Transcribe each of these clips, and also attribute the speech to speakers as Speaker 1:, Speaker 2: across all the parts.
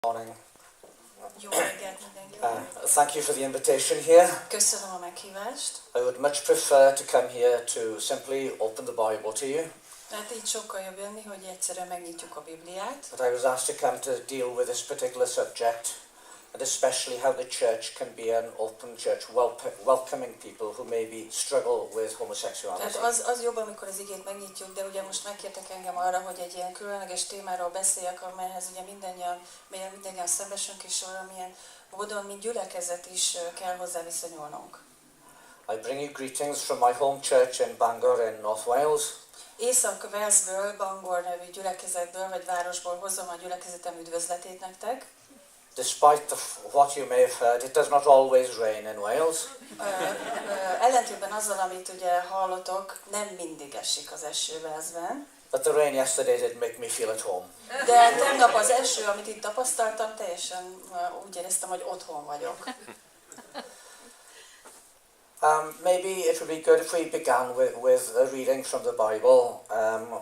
Speaker 1: Morning.
Speaker 2: Jó reggelt mindenkinek.
Speaker 1: Thank you for the invitation here.
Speaker 2: Köszönöm a meghívást.
Speaker 1: I would much prefer to come here to simply open the Bible to you.
Speaker 2: Hát így sokkal jobb jönni, hogy egyszerűen megnyitjuk a Bibliát.
Speaker 1: But I was asked to come to deal with this particular subject, and especially how the church can be an open church, welcoming people who maybe struggle with homosexuality.
Speaker 2: Tehát az jobb, amikor az igét megnyitjuk, de ugye most megkértek engem arra, hogy egy ilyen különleges témáról beszéljek, amelyhez ugye mindannyian szembesünk, és valamilyen módon, mint gyülekezet is kell hozzá viszonyulnunk.
Speaker 1: I bring you greetings from my home church in Bangor in North Wales.
Speaker 2: Észak-Walesből, Bangor nevű gyülekezetből, vagy városból hozom a gyülekezetem üdvözletét nektek.
Speaker 1: Despite what you may have heard, it does not always rain in Wales.
Speaker 2: Ellentétben azzal, amit ugye hallotok, nem mindig esik az eső Walesben.
Speaker 1: But the rain yesterday did make me feel at home.
Speaker 2: De tegnap az eső, amit itt tapasztaltam, teljesen úgy éreztem, hogy otthon vagyok.
Speaker 1: Maybe it would be good if we began with a reading from the Bible.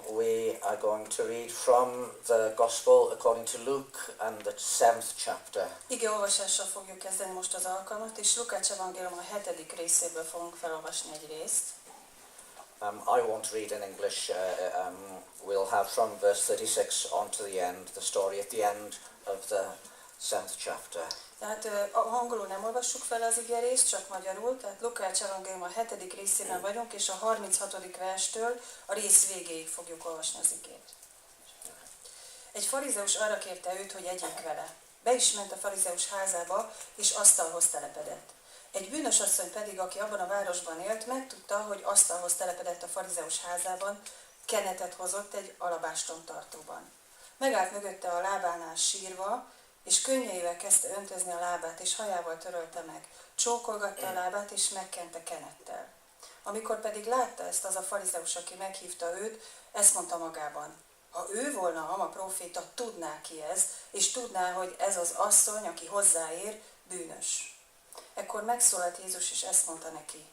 Speaker 1: We are going to read from the Gospel according to Luke and the 7th chapter.
Speaker 2: Ige olvasással fogjuk kezdeni most az alkalmat, és Lukács Evangelium a 7. részéből fogunk felolvasni egy részt.
Speaker 1: I won't read in English. We'll have from verse 36 on to the end, the story at the end of the 7th chapter.
Speaker 2: Tehát angolul nem olvassuk fel az ige részt, csak magyarul, tehát Lukács Evangelium a 7. részében vagyunk, és a 36. verstől a rész végéig fogjuk olvasni az igét. Egy farizeus arra kérte őt, hogy egyék vele. Be is ment a farizeus házába, és asztalhoz telepedett. Egy bűnös asszony pedig, aki abban a városban élt, megtudta, hogy asztalhoz telepedett a farizeus házában, kenetet hozott egy alabástron tartóban. Megállt mögötte a lábánál sírva, és könnyeivel kezdte öntözni a lábát, és hajával törölte meg. Csókolgatta a lábát, és megkente kenettel. Amikor pedig látta ezt az a farizeus, aki meghívta őt, ezt mondta magában. Ha ő volna a próféta, tudná ki ez, és tudná, hogy ez az asszony, aki hozzáér, bűnös. Ekkor megszólalt Jézus, és ezt mondta neki.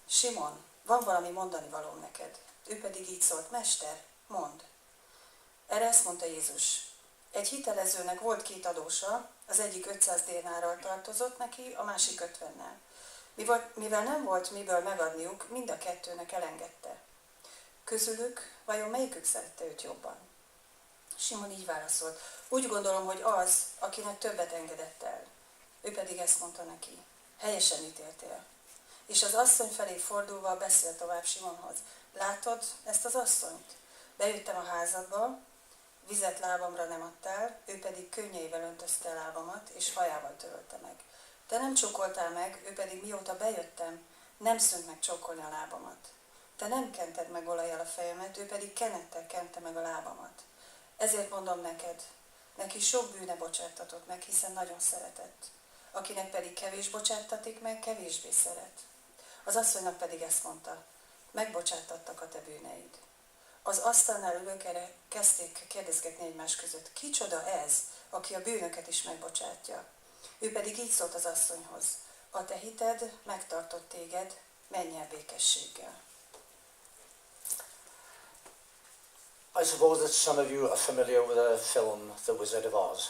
Speaker 2: Simon, van valami mondani valóm neked. Ő pedig így szólt, Mester, mondd. Erre ezt mondta Jézus. Egy hitelezőnek volt 2 adósa, az egyik 500 dénárral tartozott neki, a másik 50-nel. Mivel nem volt miből megadniuk, mind a kettőnek elengedte. Közülük vajon melyikük szerette őt jobban? Simon így válaszolt, úgy gondolom, hogy az, akinek többet engedett el. Ő pedig ezt mondta neki, helyesen ítéltél. És az asszony felé fordulva beszélt tovább Simonhoz. Látod ezt az asszonyt? Bejöttem a házadba, vizet lábamra nem adtál, ő pedig könnyeivel öntözte a lábamat, és hajával törölte meg. Te nem csókoltál meg, ő pedig mióta bejöttem, nem szűnt meg csókolni a lábamat. Te nem kented meg olajjal a fejemet, ő pedig kenettel kente meg a lábamat. Ezért mondom neked, neki sok bűne bocsáttatott meg, hiszen nagyon szeretett. Akinek pedig kevés bocsáttatik meg, kevésbé szeret. Az asszonynak pedig ezt mondta, megbocsátattak a te bűneid. Az asztalnál ülők erre kezdték kérdezgetni egymás között. Kicsoda ez, aki a bűnöket is megbocsátja? Ő pedig így szólt az asszonyhoz. A te hited megtartott téged, menj el békességgel.
Speaker 1: I suppose that some of you are familiar with the film The Wizard of Oz.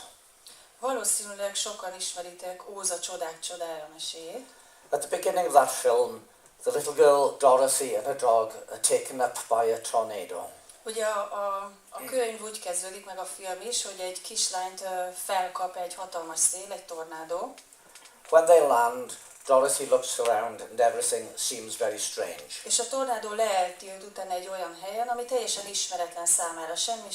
Speaker 2: Valószínűleg sokan ismeritek Óz a csodák csodája meséjét.
Speaker 1: At the beginning of that film, the little girl Dorothy and her dog are taken up by a tornado.
Speaker 2: Ugye a könyv úgy kezdődik, meg a film is, hogy egy kislányt felkap egy hatalmas szél, egy tornádó.
Speaker 1: When they land, Dorothy looks around and everything seems very strange.
Speaker 2: És a tornádó leelti őt utána egy olyan helyen, ami teljesen ismeretlen számára, semmi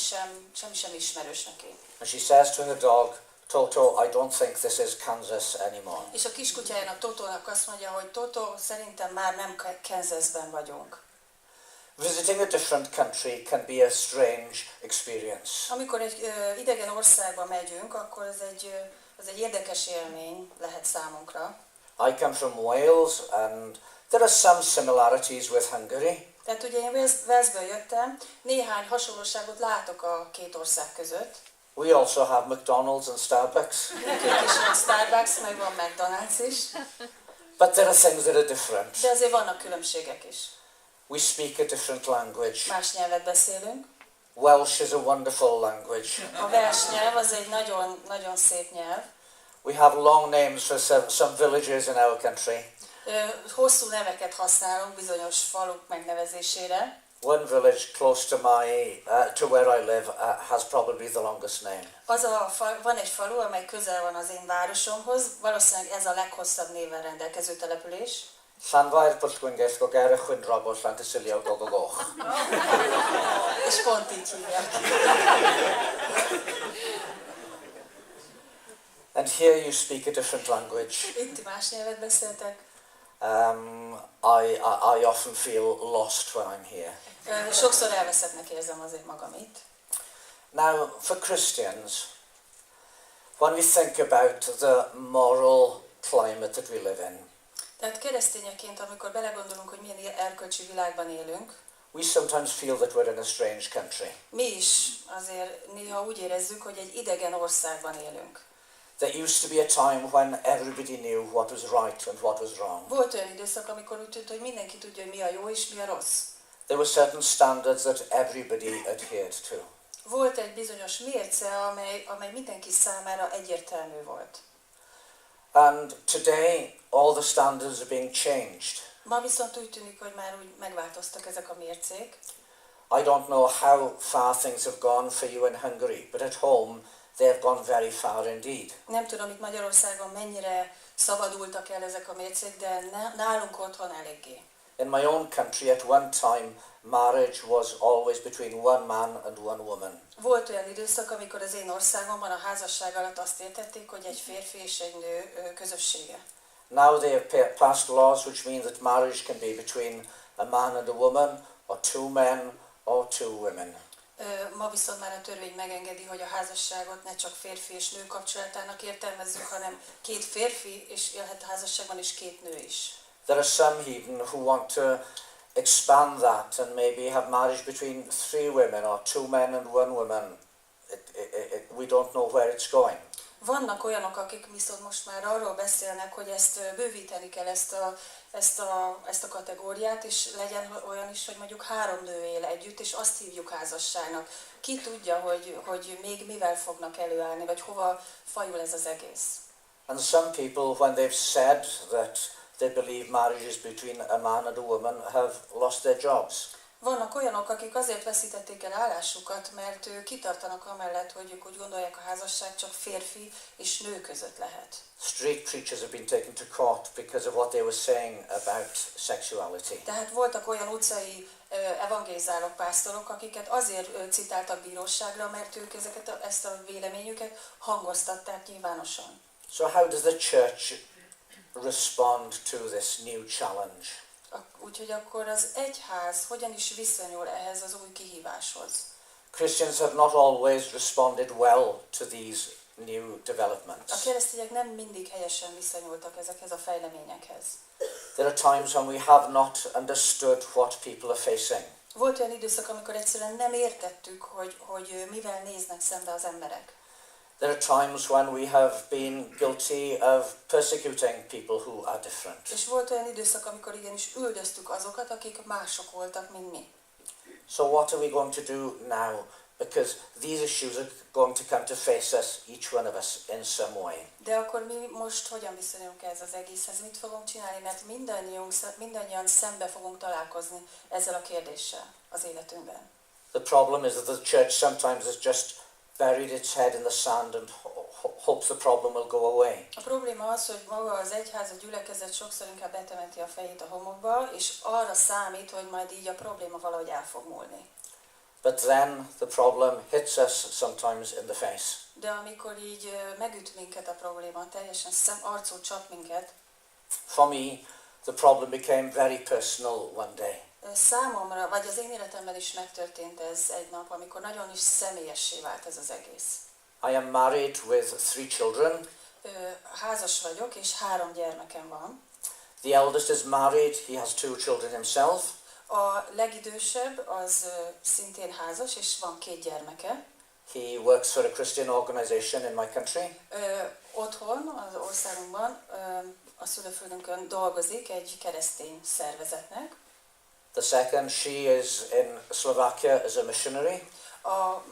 Speaker 2: sem ismerős neki.
Speaker 1: And she says to her dog, Toto, I don't think this is Kansas anymore.
Speaker 2: És a kiskutyájának, Totónak azt mondja, hogy Totó, szerintem már nem Kansasben vagyunk.
Speaker 1: Visiting a different country can be a strange experience.
Speaker 2: Amikor egy idegen országba megyünk, akkor ez egy érdekes élmény lehet számunkra.
Speaker 1: I come from Wales and there are some similarities with Hungary.
Speaker 2: Tehát ugye én Walesből jöttem, néhány hasonlóságot látok a két ország között.
Speaker 1: We also have McDonald's and Starbucks.
Speaker 2: Nekünk is van Starbucks, meg van McDonald's is.
Speaker 1: But there are things that are different.
Speaker 2: De azért vannak különbségek is.
Speaker 1: We speak a different language.
Speaker 2: Más nyelvet beszélünk.
Speaker 1: Welsh is a wonderful language.
Speaker 2: A Welsh nyelv az egy nagyon, nagyon szép nyelv.
Speaker 1: We have long names for some villages in our country.
Speaker 2: Hosszú neveket használunk bizonyos faluk megnevezésére.
Speaker 1: One village close to to where I live has probably the longest name.
Speaker 2: Van egy falu, amely közel van az én városomhoz, valószínűleg ez a leghosszabb néven rendelkező település.
Speaker 1: Llanfair Pwllgwyngyll go ger y chwyndrab o Llantysilio Gogogoch.
Speaker 2: És pont így hívják.
Speaker 1: And here you speak a different language.
Speaker 2: Itt más nyelvet beszéltek.
Speaker 1: I often feel lost when I'm here.
Speaker 2: Sokszor elveszettnek érzem azért magam itt.
Speaker 1: Now, for Christians, when we think about the moral climate that we live in,
Speaker 2: Tehát keresztényeként, amikor belegondolunk, hogy milyen erkölcsi világban élünk,
Speaker 1: we sometimes feel that we're in a strange country.
Speaker 2: mi is azért néha úgy érezzük, hogy egy idegen országban élünk.
Speaker 1: There used to be a time when everybody knew what was right and what was wrong.
Speaker 2: Volt olyan időszak, amikor úgy tűnt, hogy mindenki tudja, hogy mi a jó és mi a rossz.
Speaker 1: There were certain standards that everybody adhered to.
Speaker 2: Volt egy bizonyos mérce, amely mindenki számára egyértelmű volt.
Speaker 1: And today, all the standards are being changed.
Speaker 2: Ma viszont úgy tűnik, hogy már úgy megváltoztak ezek a mércék.
Speaker 1: I don't know how far things have gone for you in Hungary, but at home they have gone very far indeed.
Speaker 2: Nem tudom, itt Magyarországon mennyire szabadultak el ezek a mércék, de nálunk otthon eléggé.
Speaker 1: In my own country, at one time, marriage was always between one man and one woman.
Speaker 2: Volt olyan időszak, amikor az én országomban a házasság alatt azt értették, hogy egy férfi és egy nő közössége.
Speaker 1: Now they have passed laws which mean that marriage can be between a man and a woman, or two men, or two women.
Speaker 2: Ma viszont már a törvény megengedi, hogy a házasságot ne csak férfi és nő kapcsolatának értelmezzük, hanem két férfi és élhet a házasságban és két nő is.
Speaker 1: There are some even who want to expand that and maybe have marriage between three women or two men and one woman. We don't know where it's going.
Speaker 2: Vannak olyanok, akik viszont most már arról beszélnek, hogy ezt bővíteni kell, ezt a kategóriát, és legyen olyan is, hogy mondjuk 3 nő él együtt, és azt hívjuk házasságnak. Ki tudja, hogy még mivel fognak előállni, vagy hova fajul ez az egész.
Speaker 1: And some people, when they've said that they believe marriage is between a man and a woman, have lost their jobs.
Speaker 2: Vannak olyanok, akik azért veszítették el állásukat, mert ők kitartanak amellett, hogy ők úgy gondolják, a házasság csak férfi és nő között lehet.
Speaker 1: Street preachers have been taken to court because of what they were saying about sexuality.
Speaker 2: Tehát voltak olyan utcai evangelizáló pásztorok, akiket azért citáltak bíróságra, mert ők ezt a véleményüket hangoztatták nyilvánosan.
Speaker 1: So how does the church respond to this new challenge?
Speaker 2: Úgyhogy akkor az egyház hogyan is viszonyul ehhez az új kihíváshoz?
Speaker 1: Christians have not always responded well to these new developments.
Speaker 2: A keresztények nem mindig helyesen viszonyultak ezekhez a fejleményekhez.
Speaker 1: There are times when we have not understood what people are facing.
Speaker 2: Volt olyan időszak, amikor egyszerűen nem értettük, hogy mivel néznek szembe az emberek.
Speaker 1: There are times when we have been guilty of persecuting people who are different.
Speaker 2: És volt olyan időszak, amikor igenis üldöztük azokat, akik mások voltak, mint mi.
Speaker 1: So what are we going to do now? Because these issues are going to come to face us, each one of us, in some way.
Speaker 2: De akkor mi most hogyan viszonyulunk ez az egészhez? Mit fogunk csinálni? Mert mindannyian szembe fogunk találkozni ezzel a kérdéssel az életünkben.
Speaker 1: The problem is that the church sometimes has just buried its head in the sand and hopes the problem will go away.
Speaker 2: A probléma az, hogy maga az egyház, a gyülekezet sokszor inkább betemeti a fejét a homokba, és arra számít, hogy majd így a probléma valahogy el fog múlni.
Speaker 1: But then the problem hits us sometimes in the face.
Speaker 2: De amikor így megüt minket a probléma, teljesen arcul csap minket.
Speaker 1: For me, the problem became very personal one day.
Speaker 2: Számomra, vagy az én életemben is megtörtént ez egy nap, amikor nagyon is személyessé vált ez az egész.
Speaker 1: I am married with 3 children.
Speaker 2: Házas vagyok, és 3 gyermekem van.
Speaker 1: The eldest is married, he has 2 children himself.
Speaker 2: A legidősebb az szintén házas, és van 2 gyermeke.
Speaker 1: He works for a Christian organization in my country.
Speaker 2: Otthon, az országunkban, a szülőföldünkön dolgozik egy keresztény szervezetnek.
Speaker 1: The second, she is in Slovakia as a missionary.
Speaker 2: A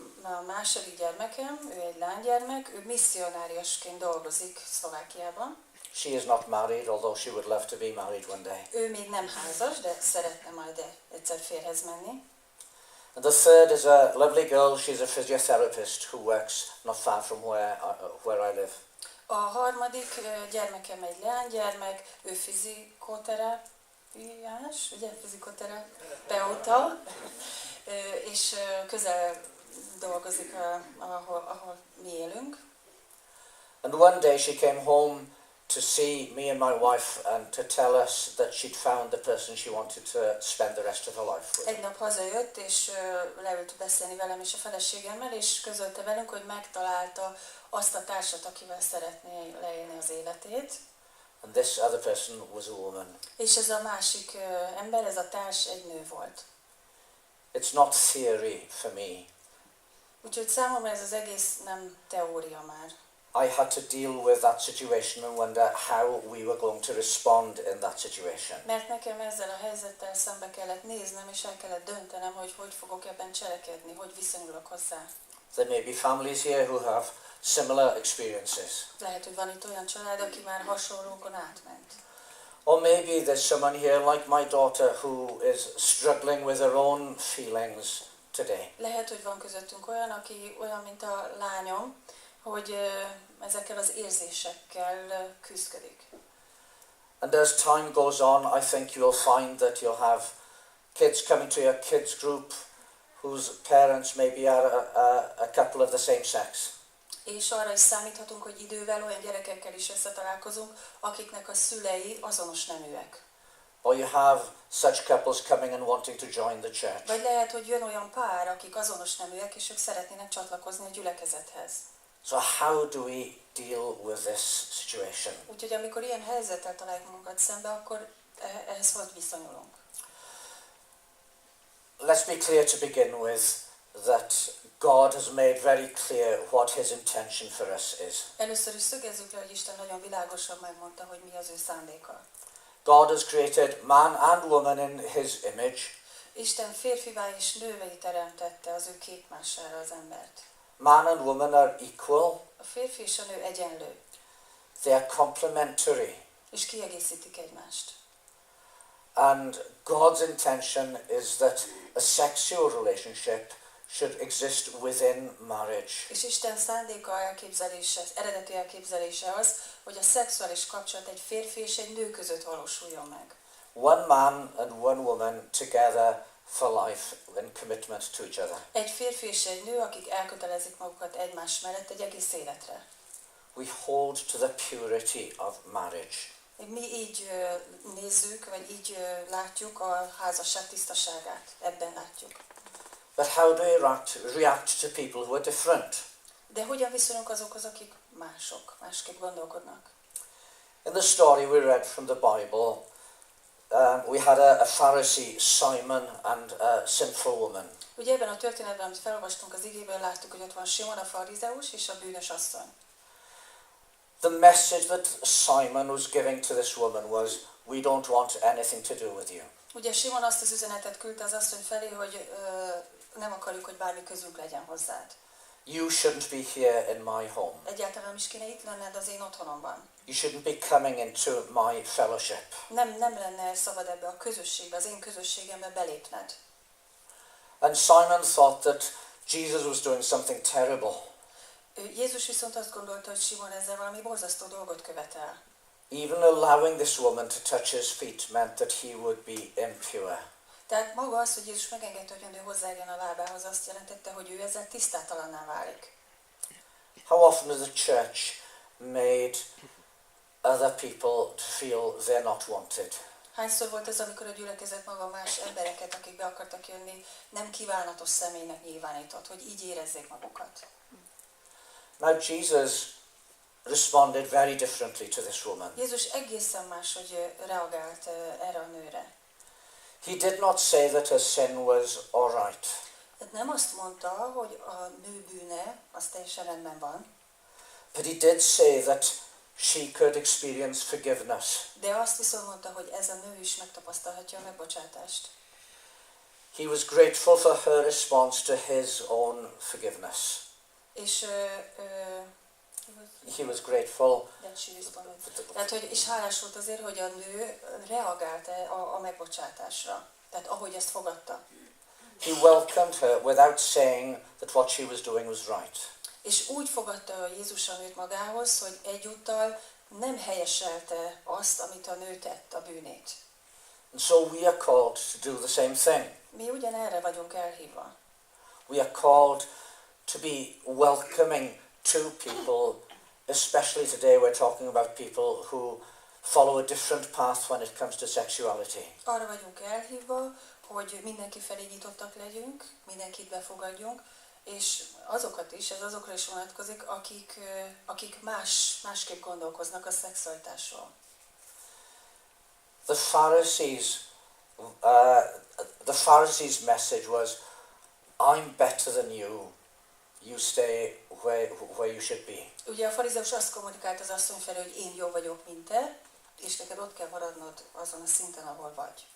Speaker 2: második gyermekem, ő egy lánygyermek, ő misszionáriusként dolgozik Szlovákiában.
Speaker 1: She is not married, although she would love to be married one day.
Speaker 2: Ő még nem házas, de szeretne majd egyszer férjhez menni.
Speaker 1: And the third is a lovely girl. She's a physiotherapist who works not far from where I live.
Speaker 2: A harmadik gyermekem egy leánygyermek, ő fizikoterápiás, ugye, fizikoterapeuta, és közel dolgozik, ahol mi élünk.
Speaker 1: And one day she came home to see me and my wife and to tell us that she'd found the person she wanted to spend the rest of her life with.
Speaker 2: Egy nap hazajött, és leült beszélni velem és a feleségemmel, és közölte velünk, hogy megtalálta azt a társat, akivel szeretné leélni az életét.
Speaker 1: And this other person was a woman.
Speaker 2: És ez a másik ember, ez a társ egy nő volt.
Speaker 1: It's not theory for me.
Speaker 2: Úgyhogy számomra ez az egész nem teória már.
Speaker 1: I had to deal with that situation and wonder how we were going to respond in that situation.
Speaker 2: Mert nekem ezzel a helyzettel szembe kellett néznem, és el kellett döntenem, hogy hogy fogok ebben cselekedni, hogy viszonyulok hozzá.
Speaker 1: There may be families here who have similar experiences.
Speaker 2: Lehet, hogy van itt olyan család, aki már hasonlókon átment.
Speaker 1: Or maybe there's someone here like my daughter who is struggling with her own feelings today.
Speaker 2: Lehet, hogy van közöttünk olyan, aki olyan, mint a lányom, hogy ezekkel az érzésekkel küzdik.
Speaker 1: And as time goes on, I think you'll find that you'll have kids coming to your kids group whose parents maybe are a couple of the same sex.
Speaker 2: És arra is számíthatunk, hogy idővel olyan gyerekekkel is összetalálkozunk, akiknek a szülei azonos neműek.
Speaker 1: Or you have such couples coming and wanting to join the church.
Speaker 2: Vagy lehet, hogy jön olyan pár, akik azonos neműek, és ők szeretnének csatlakozni a gyülekezethez.
Speaker 1: So how do we deal with this situation?
Speaker 2: Úgyhogy amikor ilyen helyzettel találjuk magunkat szembe, akkor ehhez hogy viszonyulunk?
Speaker 1: Let's be clear to begin with that God has made very clear what his intention for us is.
Speaker 2: Először is szögezzük le, hogy Isten nagyon világosan megmondta, hogy mi az ő szándéka.
Speaker 1: God has created man and woman in his image.
Speaker 2: Isten férfivá és nővé teremtette az ő képmására az embert.
Speaker 1: Man and woman are equal.
Speaker 2: A férfi és a nő egyenlő.
Speaker 1: They are complementary.
Speaker 2: És kiegészítik egymást.
Speaker 1: And God's intention is that a sexual relationship should exist within marriage.
Speaker 2: És Isten szándéka elképzelése, eredeti elképzelése az, hogy a szexuális kapcsolat egy férfi és egy nő között valósuljon meg.
Speaker 1: One man and one woman together for life in commitment to each other.
Speaker 2: Egy férfi és egy nő, akik elkötelezik magukat egymás mellett egy egész életre.
Speaker 1: We hold to the purity of marriage.
Speaker 2: Mi így nézzük, vagy így látjuk a házasság tisztaságát. Ebben látjuk.
Speaker 1: But how do we react to people who are different?
Speaker 2: De hogyan viszonyulunk azokhoz, akik másképp gondolkodnak?
Speaker 1: In the story we read from the Bible, we had a Pharisee, Simon, and a sinful woman.
Speaker 2: Ugye ebben a történetben, amit felolvastunk az igéből, láttuk, hogy ott van Simon a farizeus és a bűnös asszony.
Speaker 1: The message that Simon was giving to this woman was, we don't want anything to do with you.
Speaker 2: Ugye Simon azt az üzenetet küldte az asszony felé, hogy nem akarjuk, hogy bármi közünk legyen hozzád.
Speaker 1: You shouldn't be here in my home.
Speaker 2: Egyáltalán nem is kéne itt lenned az én otthonomban.
Speaker 1: You shouldn't be coming into my fellowship.
Speaker 2: Nem lenne szabad ebbe a közösségbe, az én közösségembe belépned.
Speaker 1: And Simon thought that Jesus was doing something terrible.
Speaker 2: Jézus viszont azt gondolta, hogy Simon ezzel valami borzasztó dolgot követel.
Speaker 1: Even allowing this woman to touch his feet meant that he would be impure.
Speaker 2: Tehát maga az, hogy Jézus megengedte, hogy a nő hozzáérjen a lábához, azt jelentette, hogy ő ezzel tisztátalanná válik.
Speaker 1: How often has the church made other people feel they're not wanted?
Speaker 2: Hányszor volt ez, amikor a gyülekezet maga más embereket, akik be akartak jönni, nem kívánatos személynek nyilvánított, hogy így érezzék magukat?
Speaker 1: Now Jesus responded very differently to this woman.
Speaker 2: Jézus egészen máshogy reagált erre a nőre.
Speaker 1: He did not say that her sin was all right.
Speaker 2: Tehát nem azt mondta, hogy a nő bűne az teljesen rendben van.
Speaker 1: But he did say that she could experience forgiveness.
Speaker 2: De azt viszont mondta, hogy ez a nő is megtapasztalhatja a megbocsátást.
Speaker 1: He was grateful for her response to his own forgiveness.
Speaker 2: És
Speaker 1: He was grateful.
Speaker 2: Tehát, hogy, és hálás volt azért, hogy a nő reagált a megbocsátásra. Tehát ahogy ezt fogadta.
Speaker 1: He welcomed her without saying that what she was doing was right.
Speaker 2: És úgy fogadta Jézus a nőt magához, hogy egyúttal nem helyeselte azt, amit a nő tett, a bűnét.
Speaker 1: And so we are called to do the same thing.
Speaker 2: Mi ugyanerre vagyunk elhívva.
Speaker 1: We are called to be welcoming to people, especially today we're talking about people who follow a different path when it comes to sexuality.
Speaker 2: Arra vagyunk elhívva, hogy mindenki felé nyitottak legyünk, mindenkit befogadjunk, és azokat is, ez azokra is vonatkozik, akik másképp gondolkoznak a szexualitásról.
Speaker 1: The Pharisees' message was, I'm better than you. You stay where you should be.
Speaker 2: Ugye a farizeus azt kommunikált az asszony felé, hogy én jobb vagyok, mint te, és neked ott kell maradnod azon a szinten, ahol vagy.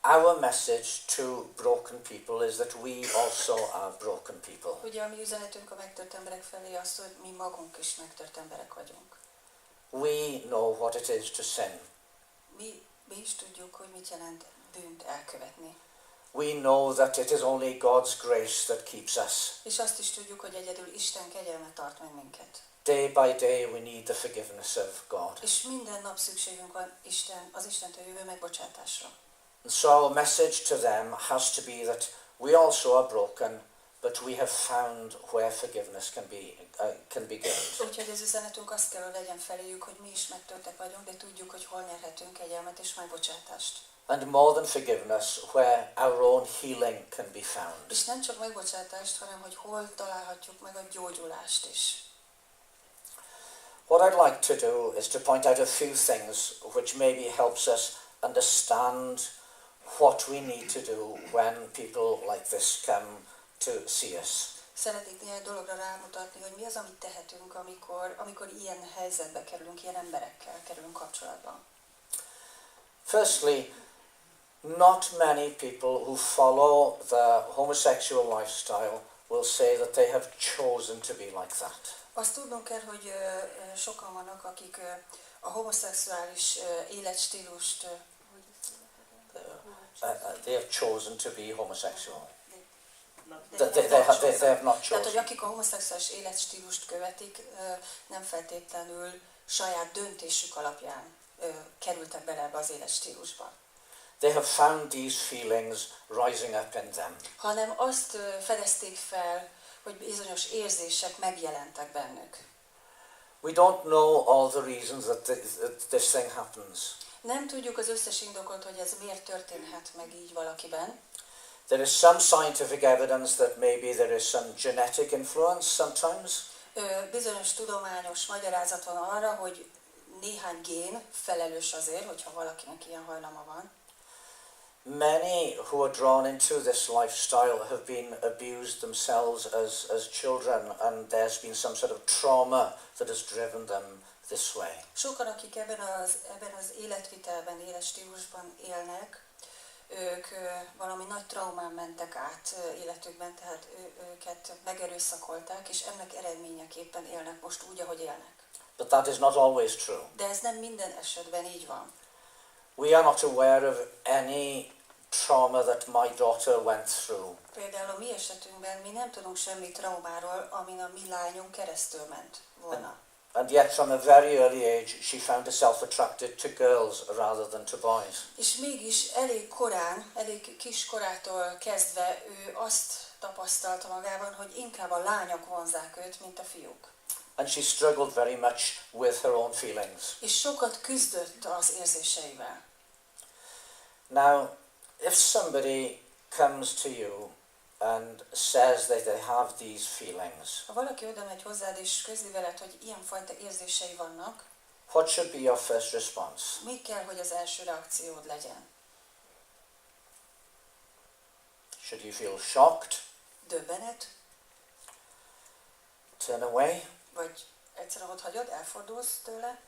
Speaker 1: Our message to broken people is that we also are broken people.
Speaker 2: Ugye a mi üzenetünk a megtört emberek felé az, hogy mi magunk is megtört emberek vagyunk.
Speaker 1: We know what it is to sin.
Speaker 2: Mi is tudjuk, hogy mit jelent bűnt elkövetni.
Speaker 1: We know that it is only God's grace that keeps us.
Speaker 2: És azt is tudjuk, hogy egyedül Isten kegyelme tart meg minket.
Speaker 1: Day by day we need the forgiveness of God.
Speaker 2: És minden nap szükségünk van az Istentől jövő megbocsátásra.
Speaker 1: And so our message to them has to be that we also are broken, but we have found where forgiveness can be gained.
Speaker 2: Úgyhogy az üzenetünk azt kell, hogy legyen feléjük, hogy mi is megtörtek vagyunk, de tudjuk, hogy hol nyerhetünk kegyelmet és megbocsátást.
Speaker 1: And more than forgiveness, where our own healing can be found.
Speaker 2: És nem csak megbocsátást, hanem hogy hol találhatjuk meg a gyógyulást is.
Speaker 1: What I'd like to do is to point out a few things which maybe helps us understand what we need to do when people like this come to see us.
Speaker 2: Szeretnék néhány dologra rámutatni, hogy mi az, amit tehetünk, amikor ilyen helyzetbe kerülünk, ilyen emberekkel kerülünk kapcsolatba.
Speaker 1: Firstly, not many people who follow the homosexual lifestyle will say that they have chosen to be like that.
Speaker 2: Azt tudnunk kell, hogy sokan vannak, akik a homoszexuális életstílust
Speaker 1: they have chosen to be homosexual. They have not chosen.
Speaker 2: Tehát, hogy akik a homoszexuális életstílust követik, nem feltétlenül saját döntésük alapján kerültek bele ebbe az életstílusba.
Speaker 1: They have found these feelings rising up in them.
Speaker 2: Hanem azt fedezték fel, hogy bizonyos érzések megjelentek bennük.
Speaker 1: We don't know all the reasons that this thing happens.
Speaker 2: Nem tudjuk az összes indokot, hogy ez miért történhet meg így valakiben.
Speaker 1: There is some scientific evidence that maybe there is some genetic influence sometimes.
Speaker 2: Bizonyos tudományos magyarázat van arra, hogy néhány gén felelős azért, hogyha valakinek ilyen hajlama van.
Speaker 1: Many who are drawn into this lifestyle have been abused themselves as children, and there's been some sort of trauma that has driven them this way.
Speaker 2: Sokan, akik ebben az életvitelben, életstílusban élnek, ők valami nagy traumán mentek át életükben, tehát őket megerőszakolták, és ennek eredményeképpen élnek most úgy, ahogy élnek.
Speaker 1: But that is not always true.
Speaker 2: De ez nem minden esetben így van.
Speaker 1: We are not aware of any trauma that my daughter went through.
Speaker 2: Például a mi esetünkben mi nem tudunk semmi traumáról, amin a mi lányunk keresztül ment volna.
Speaker 1: And yet from a very early age she found herself attracted to girls rather than to boys.
Speaker 2: És mégis elég korán, elég kis korától kezdve ő azt tapasztalta magában, hogy inkább a lányok vonzzák őt, mint a fiúk.
Speaker 1: And she struggled very much with her own feelings.
Speaker 2: És sokat küzdött az érzéseivel.
Speaker 1: Now, if somebody comes to you and says that they have these feelings,
Speaker 2: Ha valaki oda megy hozzád és közli veled, hogy ilyenfajta érzései vannak,
Speaker 1: what should be your first response?
Speaker 2: mi kell, hogy az első reakciód legyen?
Speaker 1: Should you feel shocked?
Speaker 2: Döbbenet?
Speaker 1: Turn away?
Speaker 2: Vagy egyszerűen ott hagyod, elfordulsz tőle?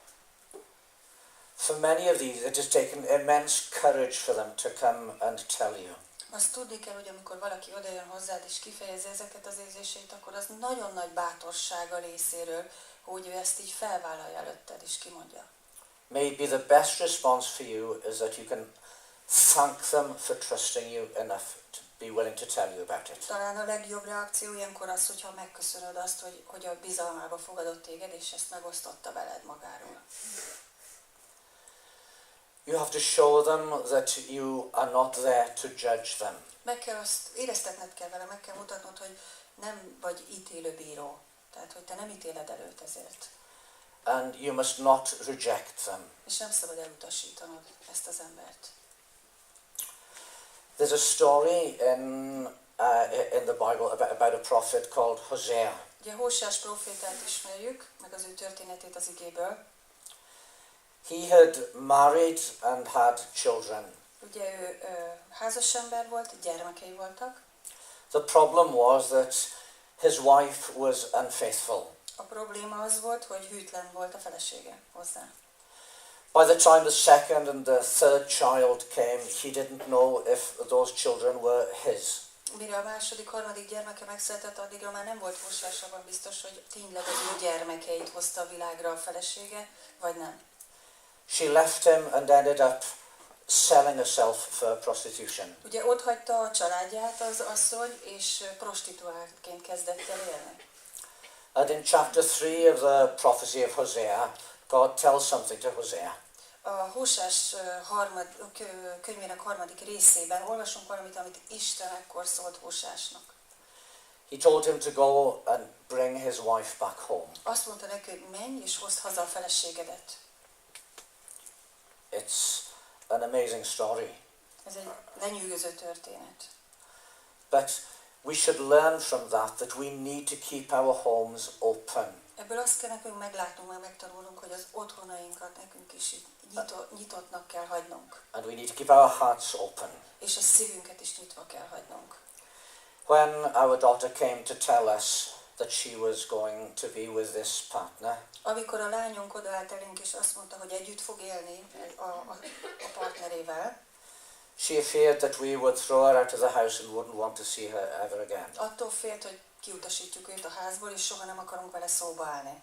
Speaker 1: For many of these, it has taken immense courage for them to come and tell you.
Speaker 2: Azt tudni kell, hogy amikor valaki odajön hozzád és kifejezi ezeket az érzéseit, akkor az nagyon nagy bátorság a részéről, hogy ő ezt így felvállalja előtted és kimondja.
Speaker 1: Maybe the best response for you is that you can thank them for trusting you enough to be willing to tell you about it.
Speaker 2: Talán a legjobb reakció ilyenkor az, hogyha megköszönöd azt, hogy a bizalmába fogadott téged, és ezt megosztotta veled magáról.
Speaker 1: You have to show them that you are not there to judge them.
Speaker 2: Meg kell azt éreztetned kell vele, meg kell mutatnod, hogy nem vagy ítélőbíró. Tehát, hogy te nem ítéled el őt ezért.
Speaker 1: And you must not reject them.
Speaker 2: És nem szabad elutasítanod ezt az embert.
Speaker 1: There's a story in the Bible about a prophet called Hosea.
Speaker 2: Ugye Hóseás prófétát ismerjük, meg az ő történetét az igéből.
Speaker 1: He had married and had children.
Speaker 2: Ugye ő házas ember volt, gyermekei voltak.
Speaker 1: The problem was that his wife was unfaithful.
Speaker 2: A probléma az volt, hogy hűtlen volt a felesége hozzá.
Speaker 1: By the time the second and the third child came, he didn't know if those children were his.
Speaker 2: Mire a második, harmadik gyermeke megszületett, addigra már nem volt Hóseás abban biztos, hogy tényleg az ő gyermekeit hozta a világra a felesége, vagy nem.
Speaker 1: She left him and ended up selling herself for prostitution.
Speaker 2: Ugye ott hagyta a családját az asszony, és prostituáltként kezdett el élni.
Speaker 1: And in chapter 3 of the prophecy of Hosea, God tells something to Hosea.
Speaker 2: A Hóseás könyvének harmadik részében olvasunk valamit, amit Isten ekkor szólt Hóseásnak.
Speaker 1: He told him to go and bring his wife back home.
Speaker 2: Azt mondta neki, hogy menj és hozd haza a feleségedet.
Speaker 1: It's an amazing story.
Speaker 2: Ez egy lenyűgöző történet.
Speaker 1: But we should learn from that we need to keep our homes open.
Speaker 2: Ebből azt kell nekünk meglátnunk, meg megtanulnunk, hogy az otthonainkat nekünk is nyitottnak kell hagynunk.
Speaker 1: And we need to keep our hearts open.
Speaker 2: És a szívünket is nyitva kell hagynunk.
Speaker 1: When our daughter came to tell us that she was going to be with this partner,
Speaker 2: Amikor a lányunk odaállt elénk, és azt mondta, hogy együtt fog élni a partnerével,
Speaker 1: she feared that we would throw her out of the house and wouldn't want to see her ever again.
Speaker 2: attól félt, hogy kiutasítjuk őt a házból, és soha nem akarunk vele szóba állni.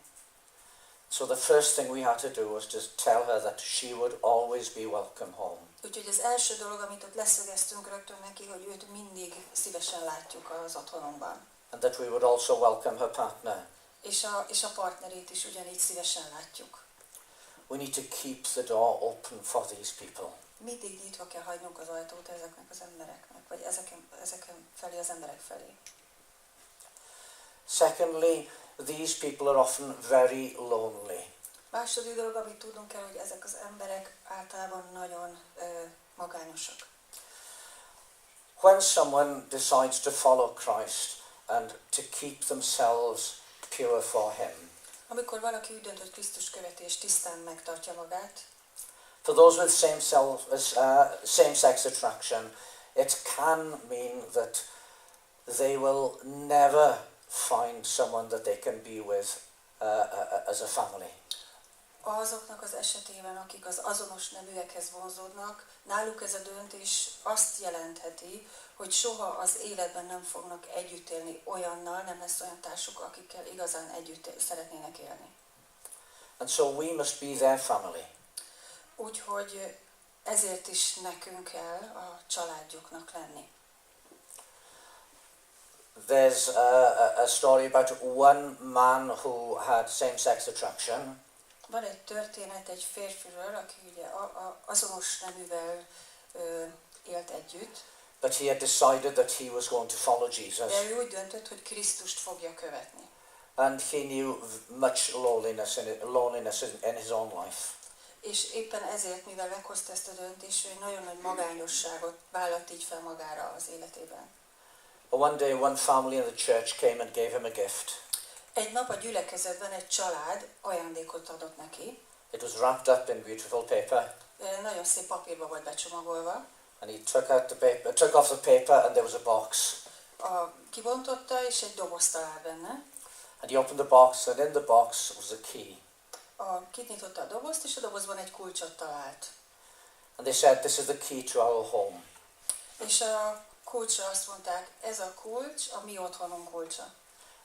Speaker 1: So the first thing we had to do was to tell her that she would always be welcome home.
Speaker 2: Úgyhogy az első dolog, amit ott leszögeztünk rögtön neki, hogy őt mindig szívesen látjuk az otthonunkban.
Speaker 1: And that we would also welcome her partner.
Speaker 2: És a partnerét is ugyanígy szívesen látjuk.
Speaker 1: We need to keep the door open for these people.
Speaker 2: Mindig nyitva kell hagynunk az ajtót ezeknek az embereknek, vagy ezeken felé az emberek felé.
Speaker 1: Secondly, these people are often very lonely.
Speaker 2: Második dolog, amit tudnunk kell, hogy ezek az emberek általában nagyon magányosak.
Speaker 1: When someone decides to follow Christ and to keep themselves pure for Him,
Speaker 2: Amikor valaki úgy dönt, hogy Krisztus követi és tisztán megtartja magát,
Speaker 1: for those with same-sex attraction, it can mean that they will never find someone that they can be with as a family.
Speaker 2: azoknak az esetében, akik az azonos neműekhez vonzódnak, náluk ez a döntés azt jelentheti, hogy soha az életben nem fognak együtt élni olyannal, nem lesz olyan társuk, akikkel igazán együtt szeretnének élni.
Speaker 1: And so we must be their family.
Speaker 2: Úgyhogy ezért is nekünk kell a családjuknak lenni.
Speaker 1: There's a story about one man who had same-sex attraction.
Speaker 2: Van egy történet egy férfiről, aki ugye azonos neművel élt együtt.
Speaker 1: But he had decided that he was going to follow Jesus.
Speaker 2: De ő úgy döntött, hogy Krisztust fogja követni.
Speaker 1: And he knew much loneliness in his own life.
Speaker 2: És éppen ezért, mivel meghozta ezt a döntést, ő nagyon nagy magányosságot vállalt így fel magára az életében.
Speaker 1: One day, one family in the church came and gave him a gift.
Speaker 2: Egy nap a gyülekezetben egy család ajándékot adott neki.
Speaker 1: It was wrapped up in beautiful paper.
Speaker 2: Nagyon szép papírba volt becsomagolva.
Speaker 1: And he took off the paper, and there was a box.
Speaker 2: Kibontotta, és egy dobozt talált benne.
Speaker 1: And he opened the box, and in the box was a key.
Speaker 2: Kinyitotta a dobozt, és a dobozban egy kulcsot talált.
Speaker 1: And they said, "This is the key to our home."
Speaker 2: És a kulcsra azt mondták, ez a kulcs, a mi otthonunk kulcsa.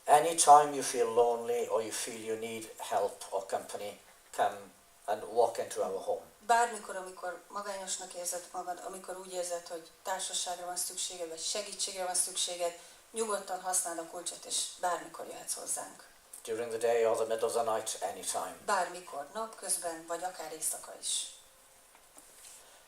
Speaker 1: Anytime you feel lonely or you feel you need help or company, come and walk into our home.
Speaker 2: Bármikor, amikor magányosnak érzed magad, amikor úgy érzed, hogy társaságra van szükséged, vagy segítségre van szükséged, nyugodtan használd a kulcsot, és bármikor jöhetsz hozzánk.
Speaker 1: During the day or the middle of the night, anytime.
Speaker 2: Bármikor, napközben, vagy akár éjszaka is.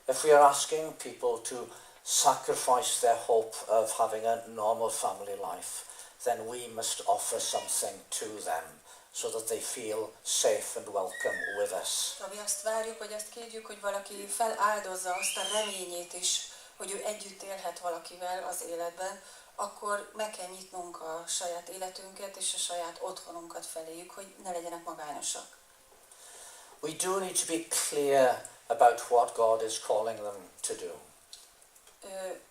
Speaker 1: If we are asking people to sacrifice their hope of having a normal family life, then we must offer something to them so that they feel safe and welcome with us.
Speaker 2: Ha mi azt várjuk, vagy azt kérjük, hogy valaki feláldozza azt a reményét is, hogy ő együtt élhet valakivel az életben, akkor meg kell nyitnunk a saját életünket és a saját otthonunkat feléjük, hogy ne legyenek magányosak.
Speaker 1: We do need to be clear about what God is calling them to do.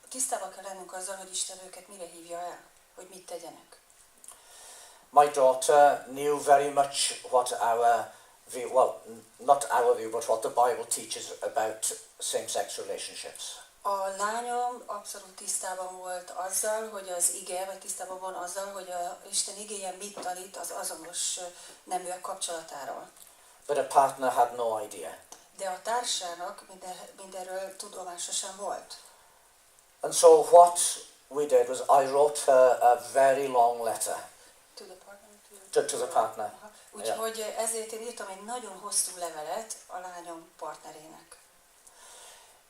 Speaker 2: Tisztában kell lennünk azzal, hogy Isten őket mire hívja el, hogy mit tegyenek.
Speaker 1: My daughter knew very much what our view, well, not our view, but what the Bible teaches about same-sex relationships.
Speaker 2: A lányom abszolút tisztában volt azzal, hogy az ige, vagy tisztában van azzal, hogy Isten igéje mit tanít az azonos neműek kapcsolatáról.
Speaker 1: But a partner had no idea.
Speaker 2: De a társának mindenről tudomása sem volt.
Speaker 1: And so what we did was I wrote her a very long letter.
Speaker 2: To the partner?
Speaker 1: To the partner.
Speaker 2: Úgyhogy ezért én írtam egy nagyon hosszú levelet a lányom partnerének.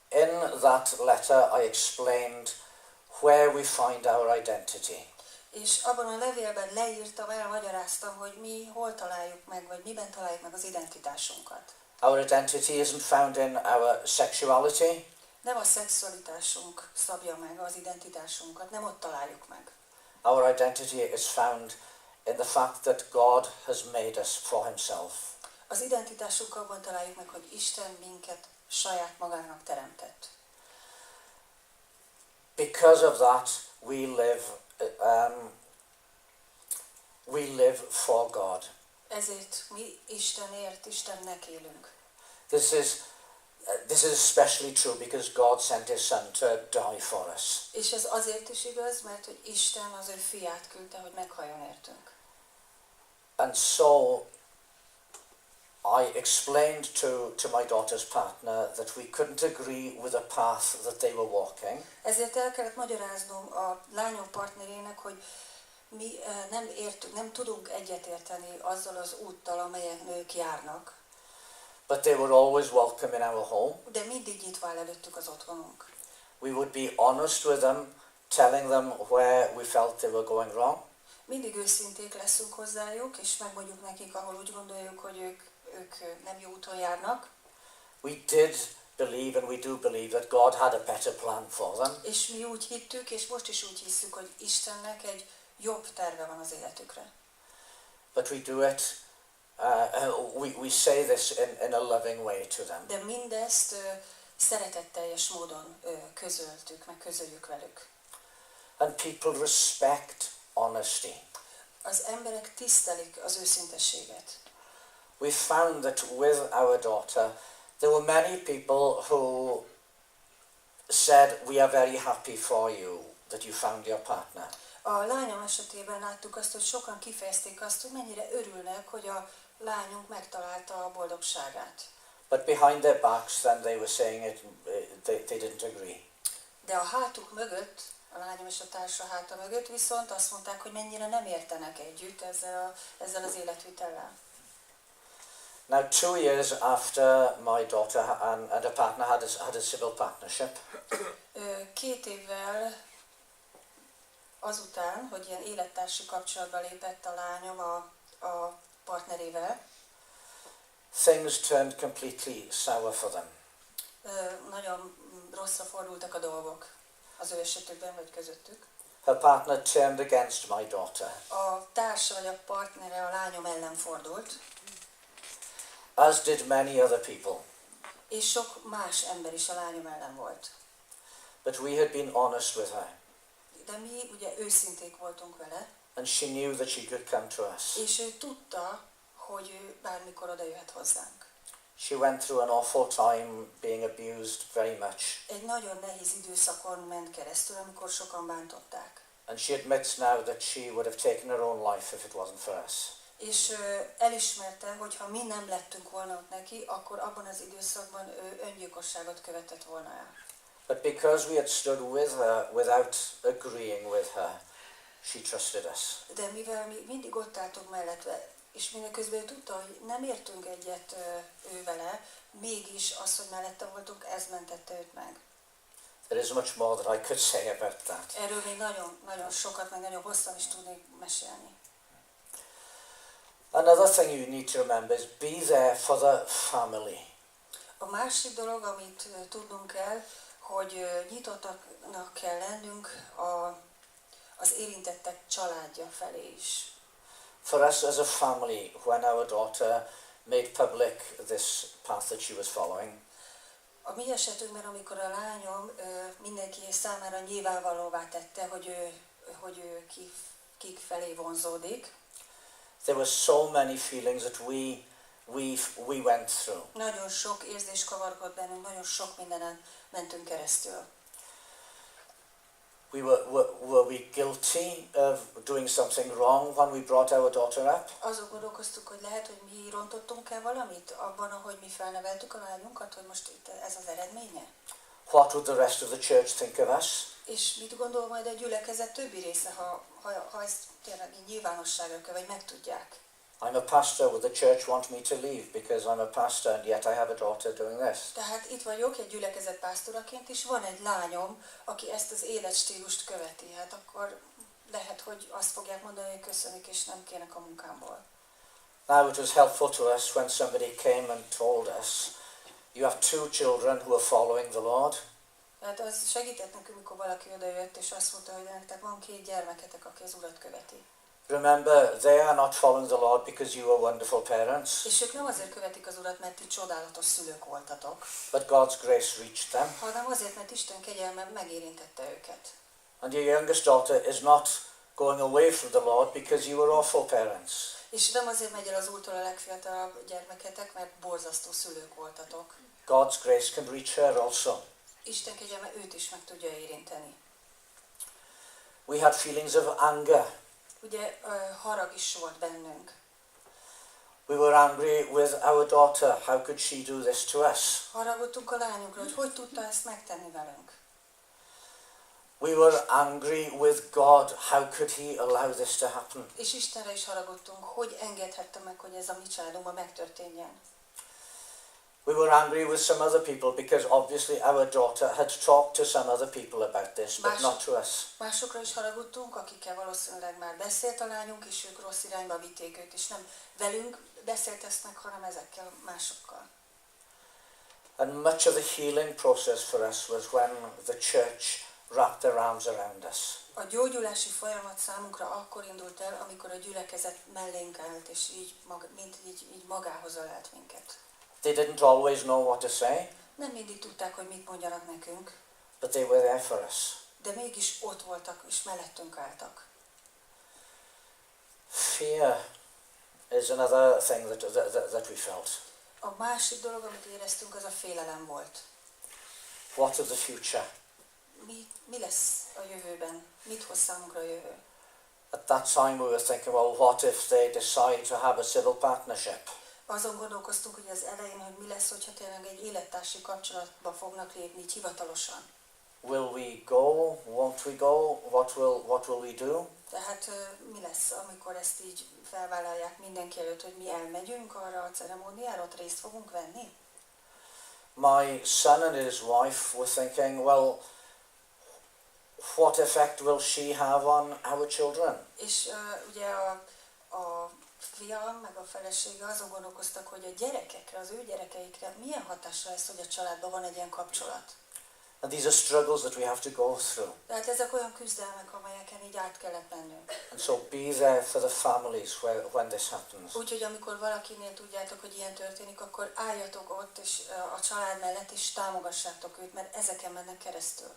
Speaker 1: In that letter I explained where we find our identity.
Speaker 2: És abban a levélben leírtam, elmagyaráztam, hogy mi hol találjuk meg, vagy miben találjuk meg az identitásunkat.
Speaker 1: Our identity isn't found in our sexuality.
Speaker 2: Nem a szexualitásunk szabja meg az identitásunkat, nem ott találjuk meg.
Speaker 1: Our identity is found in the fact that God has made us for himself.
Speaker 2: Az identitásunkat abban találjuk meg, hogy Isten minket saját magának teremtett.
Speaker 1: Because of that we live for God.
Speaker 2: Ezért mi Istenért, Istennek élünk.
Speaker 1: This is especially true because God sent his son to die for us.
Speaker 2: És ez azért is igaz, mert hogy Isten az ő fiát küldte, hogy meghalljon értünk.
Speaker 1: And so I explained to my daughter's partner that we couldn't agree with the path that they were walking.
Speaker 2: Ezért el kellett magyaráznom a lányom partnerének, hogy mi nem értünk, nem tudunk egyetérteni azzal az úttal, amelyen ők járnak.
Speaker 1: But they were always welcome in our home.
Speaker 2: De mindig nyitva áll előttük az otthonunk.
Speaker 1: We would be honest with them, telling them where we felt they were going wrong.
Speaker 2: Mindig őszinték leszünk hozzájuk, és megmondjuk nekik, ahol úgy gondoljuk, hogy ők nem jó úton járnak.
Speaker 1: We did believe and we do believe that God had a better plan for them.
Speaker 2: És mi úgy hittük, és most is úgy hiszük, hogy Istennek egy jobb terve van az életükre.
Speaker 1: But we do it, we say this in a loving way to them.
Speaker 2: De mindezt szeretetteljes módon közöltük, meg közöljük velük.
Speaker 1: And people respect honesty.
Speaker 2: Az emberek tisztelik az őszintességet.
Speaker 1: We found that with our daughter, there were many people who said, we are very happy for you that you found your partner.
Speaker 2: A lányom esetében láttuk azt, hogy sokan kifejezték azt, hogy mennyire örülnek, hogy a lányunk megtalálta a boldogságát.
Speaker 1: But behind their backs, then they were saying they didn't agree.
Speaker 2: De a hátuk mögött, a lányom és a társa háta mögött viszont azt mondták, hogy mennyire nem értenek együtt ezzel az életvitellel.
Speaker 1: Now, 2 years after my daughter and her partner had a civil partnership,
Speaker 2: 2 évvel azután, hogy ilyen élettársi kapcsolatba lépett a lányom a partnerével,
Speaker 1: things turned completely sour for them.
Speaker 2: Nagyon rosszra fordultak a dolgok az ő esetükben, vagy közöttük.
Speaker 1: Her partner turned against my daughter.
Speaker 2: A társa vagy a partnere a lányom ellen fordult.
Speaker 1: As did many other people.
Speaker 2: És sok más ember is a lányom ellen volt.
Speaker 1: But we had been honest with her.
Speaker 2: De mi ugye őszinték voltunk vele.
Speaker 1: And she knew that she could come to us.
Speaker 2: És ő tudta, hogy ő bármikor oda jöhet hozzánk.
Speaker 1: She went through an awful time being abused very much.
Speaker 2: Egy nagyon nehéz időszakon ment keresztül, amikor sokan bántották.
Speaker 1: And she admits now that she would have taken her own life if it wasn't for us.
Speaker 2: És elismerte, hogy ha mi nem lettünk volna ott neki, akkor abban az időszakban ő öngyilkosságot követett volna el.
Speaker 1: But because we had stood with her without agreeing with her, she trusted us.
Speaker 2: De mivel mi mindig ott álltunk mellette, és mindeközben ő tudta, hogy nem értünk egyet ő vele, mégis az, hogy mellette voltunk, ez mentette őt meg.
Speaker 1: There is much more that I could say about that.
Speaker 2: Erről még nagyon sokat, meg nagyon hosszan is tudnék mesélni.
Speaker 1: Another thing you need to remember is be there for the family.
Speaker 2: A másik dolog, amit tudnunk kell, hogy nyitottaknak kell lennünk az érintettek családja felé is.
Speaker 1: For us as a family, when our daughter made public this path that she was following,
Speaker 2: A mi esetünkben, amikor a lányom mindenki számára nyilvánvalóvá tette, hogy ő kik felé vonzódik,
Speaker 1: there were so many feelings that we went through.
Speaker 2: nagyon sok érzés kavargott bennünk, nagyon sok mindenen mentünk keresztül.
Speaker 1: Were we guilty of doing something wrong when we brought our daughter up?
Speaker 2: Azon gondolkoztuk, hogy lehet, hogy mi rontottunk el valamit abban, ahogy mi felneveltük a lányunkat, hogy most itt ez az eredménye?
Speaker 1: What would the rest of the church think of us?
Speaker 2: És mit gondol majd a gyülekezet többi része, ha ezt tényleg nyilvánosságra kell, vagy megtudják?
Speaker 1: I'm a pastor, would the church want me to leave because I'm a pastor and yet I have a daughter doing this?
Speaker 2: Tehát itt vagyok egy gyülekezet pásztoraként, és van egy lányom, aki ezt az életstílust követi. Hát akkor lehet, hogy azt fogják mondani, hogy köszönjük, és nem kérnek a munkámból.
Speaker 1: Now it was helpful to us when somebody came and told us, you have 2 children who are following the Lord.
Speaker 2: Tehát az segített nekünk, amikor valaki odajött, és azt mondta, hogy nektek van 2 gyermeketek, aki az Urat követi.
Speaker 1: Remember, they are not following the Lord because you are wonderful parents,
Speaker 2: És ők nem azért követik az Urat, mert ti csodálatos szülők voltatok,
Speaker 1: but God's grace reached them.
Speaker 2: hanem azért, mert Isten kegyelme megérintette őket.
Speaker 1: And your youngest daughter is not going away from the Lord because you were awful parents.
Speaker 2: És nem azért megy el az Úrtól a legfiatalabb gyermeketek, mert borzasztó szülők voltatok.
Speaker 1: God's grace can reach her also.
Speaker 2: Isten kegyelme őt is meg tudja érinteni.
Speaker 1: We had feelings of anger.
Speaker 2: Ugye harag is volt bennünk.
Speaker 1: We were angry with our daughter. How could she do this to us?
Speaker 2: Haragudtunk a lányunkra, hogy tudta ezt megtenni velünk.
Speaker 1: We were angry with God. How could He allow this to happen?
Speaker 2: És Istenre is haragudtunk, hogy engedhette meg, hogy ez a mi családunkban megtörténjen.
Speaker 1: We were angry with some other people because obviously our daughter had talked to some other people about this, but not to us.
Speaker 2: Másokra is haragudtunk, akikkel valószínűleg már beszélt a lányunk, és ők rossz irányba vitték őt, és nem velünk beszélt ezt meg, hanem ezekkel másokkal.
Speaker 1: And much of the healing process for us was when the church wrapped their arms around us.
Speaker 2: A gyógyulási folyamat számunkra akkor indult el, amikor a gyülekezet mellénk állt, és így magához ölelt minket.
Speaker 1: They didn't always know what to say,
Speaker 2: Nem mindig tudták, hogy mit mondjanak nekünk,
Speaker 1: but they were there for us.
Speaker 2: de mégis ott voltak, és mellettünk álltak.
Speaker 1: Fear is another thing that we felt.
Speaker 2: A másik dolog, amit éreztünk, az a félelem volt.
Speaker 1: What of the future?
Speaker 2: Mi lesz a jövőben? Mit hoz számunkra a jövő?
Speaker 1: At that time we were thinking, well, what if they decide to have a civil partnership?
Speaker 2: Azon gondolkoztunk, hogy az elején, hogy mi lesz, hogyha tényleg egy élettársi kapcsolatba fognak lépni, így hivatalosan.
Speaker 1: Will we go? Won't we go? What will we do?
Speaker 2: Tehát mi lesz, amikor ezt így felvállalják mindenki előtt, hogy mi elmegyünk arra a ceremóniára, ott részt fogunk venni?
Speaker 1: My son and his wife were thinking, well, what effect will she have on our children?
Speaker 2: És ugye a fiam, meg a felesége azon gondolkoztak, hogy a gyerekekre, az ő gyerekeikre milyen hatása lesz, hogy a családban van egy ilyen kapcsolat.
Speaker 1: And these are struggles that we have to go through.
Speaker 2: Tehát ezek olyan küzdelmek, amelyeken így át kellett mennünk.
Speaker 1: And so be there for the families when this happens.
Speaker 2: Úgyhogy amikor valakinél tudjátok, hogy ilyen történik, akkor álljatok ott és a család mellett, és támogassátok őt, mert ezeken mennek keresztül.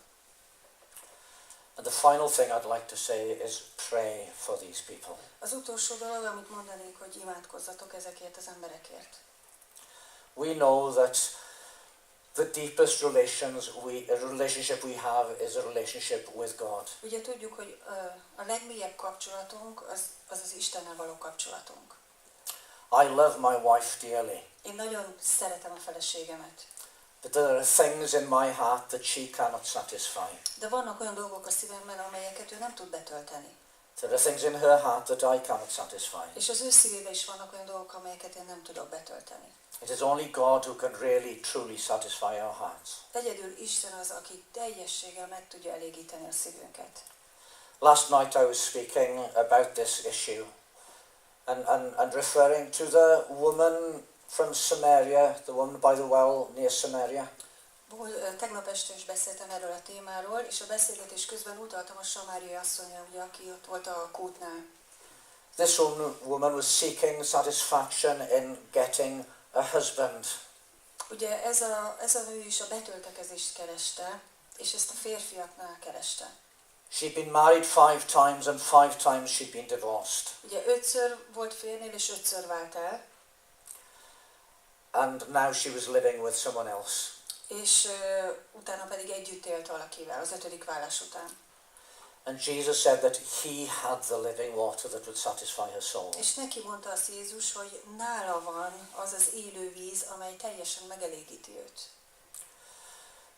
Speaker 1: And the final thing I'd like to say is pray for these people.
Speaker 2: Az utolsó dolog, amit mondanék, hogy imádkozzatok ezekért az emberekért.
Speaker 1: we know that the deepest relationship we have is a relationship with God.
Speaker 2: Ugye tudjuk, hogy a legmélyebb kapcsolatunk az Istennel való kapcsolatunk.
Speaker 1: I love my wife dearly.
Speaker 2: Én nagyon szeretem a feleségemet.
Speaker 1: But there are things in my heart that she cannot satisfy.
Speaker 2: De vannak olyan dolgok a szívemben, amelyeket ő nem tud betölteni.
Speaker 1: There are things in her heart that I cannot satisfy.
Speaker 2: És az ő szívében is vannak olyan dolgok, amelyeket én nem tudok betölteni.
Speaker 1: It is only God who can really, truly satisfy our hearts.
Speaker 2: Egyedül Isten az, aki teljességgel meg tudja elégíteni a szívünket.
Speaker 1: Last night I was speaking about this issue and referring to the woman from Samaria, the woman by the well near Samaria.
Speaker 2: Tegnap este is beszéltem erről a témáról, és a beszélgetés közben utaltam a samáriai asszonyra, ugye, aki ott volt a kútnál.
Speaker 1: This woman was seeking satisfaction in getting a husband.
Speaker 2: Ugye ez a nő is a betöltekezést kereste, és ezt a férfiaknál kereste.
Speaker 1: She'd been married 5 times and 5 times she'd been divorced.
Speaker 2: Ugye 5-ször volt férnél, és 5-ször vált el.
Speaker 1: And now she was living with someone else.
Speaker 2: És utána pedig együtt élt valakivel, az 5. válás után.
Speaker 1: And Jesus said that he had the living water that would satisfy her soul.
Speaker 2: És neki mondta azt Jézus, hogy nála van az az élő víz, amely teljesen megelégíti őt.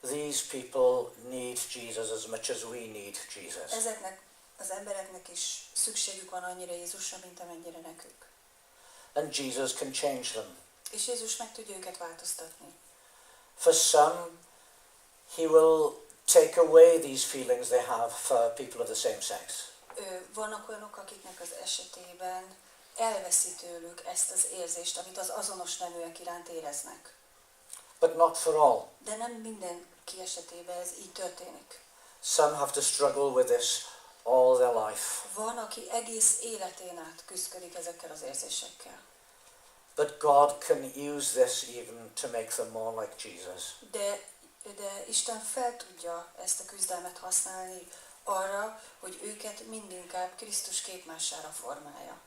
Speaker 1: These people need Jesus as much as we need Jesus.
Speaker 2: Ezeknek az embereknek is szükségük van annyira Jézusra, mint amennyire nekünk.
Speaker 1: And Jesus can change them.
Speaker 2: És Jézus meg tudja őket változtatni.
Speaker 1: For some, he will take away these feelings they have for people of the same sex.
Speaker 2: Vannak olyanok, akiknek az esetében elveszi tőlük ezt az érzést, amit az azonos neműek iránt éreznek.
Speaker 1: But not for all.
Speaker 2: De nem mindenki esetében ez így történik.
Speaker 1: Some have to struggle with this all their life.
Speaker 2: Van, aki egész életén át küzdik ezekkel az érzésekkel.
Speaker 1: But God can use this even to make them more like Jesus.
Speaker 2: De Isten fel tudja ezt a küzdelmet használni arra, hogy őket mindinkább Krisztus képmására formálja.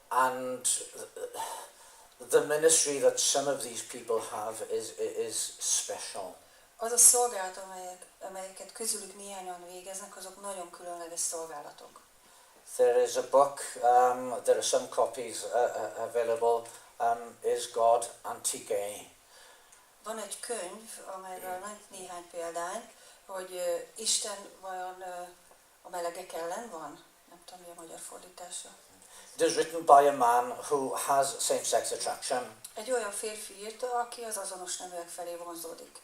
Speaker 1: And the ministry that some of these people have is special.
Speaker 2: Az a szolgálat, amelyeket közülük néhányan végeznek, azok nagyon különleges szolgálatok.
Speaker 1: There is a book, there are some copies available, Is God Anti-Gay?
Speaker 2: Van egy könyv, amelyről néhány példány, hogy Isten vajon a melegek ellen van? Nem tudom, mi a magyar fordítása.
Speaker 1: It is written by a man who has same-sex attraction.
Speaker 2: Egy olyan férfi írta, aki az azonos neműek felé vonzódik.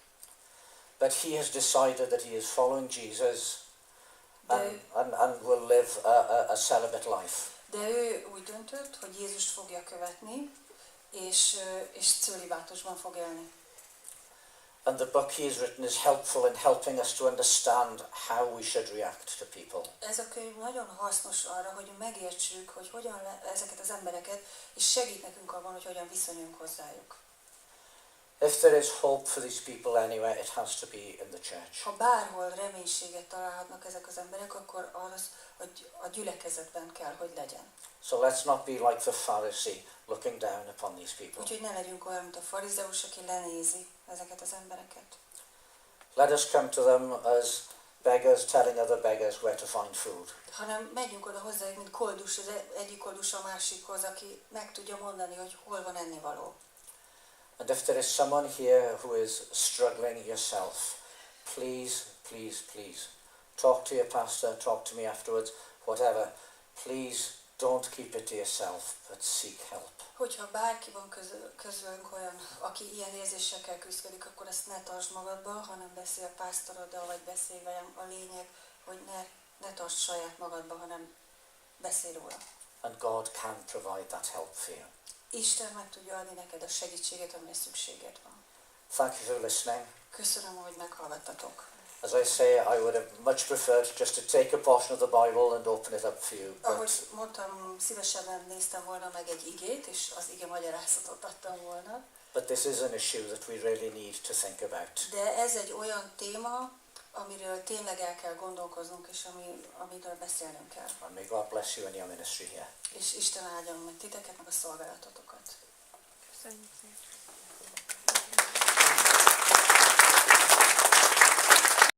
Speaker 1: But he has decided that he is following Jesus and will live a celibate life.
Speaker 2: De ő úgy döntött, hogy Jézust fogja követni, és cölibátusban fog élni.
Speaker 1: And the book he has written is helpful in helping us to understand how we should react to people.
Speaker 2: Ez a könyv nagyon hasznos arra, hogy megértsük, hogy hogyan ezeket az embereket, és segít nekünk abban, hogy hogyan viszonyulunk hozzájuk.
Speaker 1: If there is hope for these people anywhere, it has to be in the church.
Speaker 2: Ha bárhol reménységet találhatnak ezek az emberek, akkor az, hogy a gyülekezetben kell, hogy legyen.
Speaker 1: So let's not be like the Pharisee looking down upon these people.
Speaker 2: Úgyhogy ne legyünk olyan, mint a farizeus, aki lenézi ezeket az embereket.
Speaker 1: Let us come to them as beggars telling other beggars where to find food.
Speaker 2: Hanem megyünk oda hozzájuk, mint koldus, az egyik koldus a másikhoz, aki meg tudja mondani, hogy hol van ennivaló.
Speaker 1: And if there is someone here who is struggling yourself, please, please, please, talk to your pastor, talk to me afterwards, whatever. Please don't keep it to yourself, but seek help.
Speaker 2: Hogyha bárki van közülünk olyan, aki ilyen érzésekkel küzdik, akkor ezt ne tartsd magadba, hanem beszélj a pásztoroddal, vagy beszélj velem. A lényeg, hogy ne tartsd saját magadba, hanem beszélj róla.
Speaker 1: And God can provide that help for you.
Speaker 2: Isten meg tudja adni neked a segítséget, amire szükséged van.
Speaker 1: Thank you for listening.
Speaker 2: Köszönöm, hogy meghallgattatok.
Speaker 1: As I say, I would have much preferred just to take a portion of the Bible and open it up for you.
Speaker 2: Ahogy mondtam, szívesebben néztem volna meg egy igét, és az ige magyarázatot adtam volna.
Speaker 1: But this is an issue that we really need to think about.
Speaker 2: De ez egy olyan téma, amiről tényleg el kell gondolkoznunk, és amiről beszélnünk kell.
Speaker 1: And may God bless you in your ministry here.
Speaker 2: És Isten áldjon meg titeket, meg a szolgálatotokat.
Speaker 3: Köszönjük szépen.